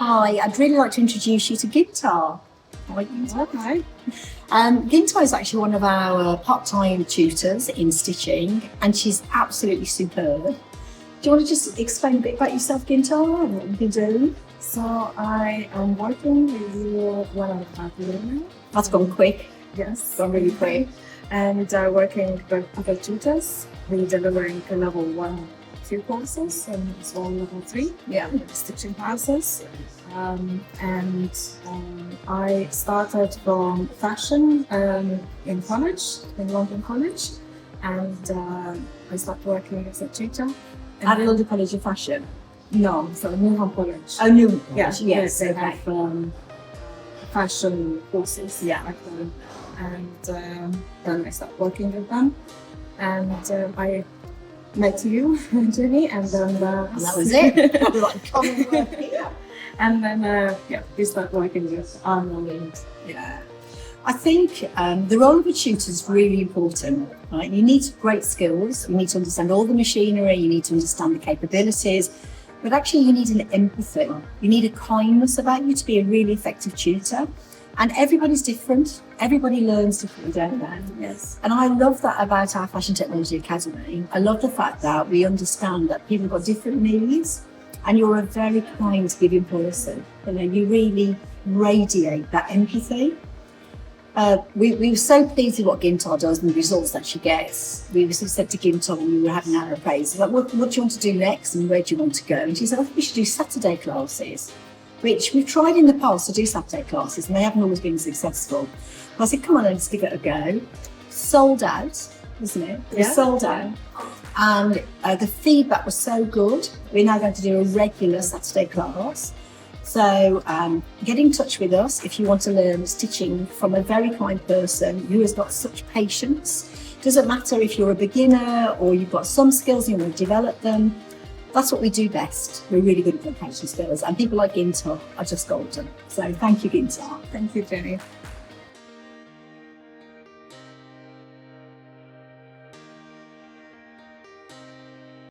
hi, I'd really like to introduce you to Gintare. Okay. Gintare is actually one of our part-time tutors in stitching, and she's absolutely superb. Do you want to just explain a bit about yourself, Gintare, and what you've been doing? So I am working with you 1.5 years now. That's gone quick. Yes. Gone really quick. And working with other tutors. We're delivering level 1, 2 courses and as well level 3. Yeah. Stitching classes. I started from fashion in college, in London College, and I started working as a tutor. At London College of Fashion? No, so Newham College. Oh, New Yeah, College, yes, they okay. have fashion courses. Yeah. Back then. And then I started working with them, and I met you, Jenny, and then And that was it. I was like, come and work here. and then we started working with Arnold. Yeah. I think the role of a tutor is really important. Right? You need great skills, you need to understand all the machinery, you need to understand the capabilities, but actually you need an empathy. You need a kindness about you to be a really effective tutor. And everybody's different. Everybody learns differently, don't they? Yes. And I love that about our Fashion Technology Academy. I love the fact that we understand that people have got different needs, and you're a very kind, giving person. You know, you really radiate that empathy. We were so pleased with what Gintare does and the results that she gets. We said to Gintare when we were having our appraisal, like, what do you want to do next and where do you want to go? And she said, I think we should do Saturday classes, which we've tried in the past to do Saturday classes and they haven't always been successful. But I said, come on, let's give it a go. Sold out, isn't it? It was Yeah. sold out. And the feedback was so good. We're now going to do a regular Saturday class. So get in touch with us if you want to learn stitching from a very kind person who has got such patience. Doesn't matter if you're a beginner or you've got some skills and you want to develop them. That's what we do best. We're really good at vocation skills, and people like Gintare are just golden. So thank you, Gintare. Thank you, Jenny.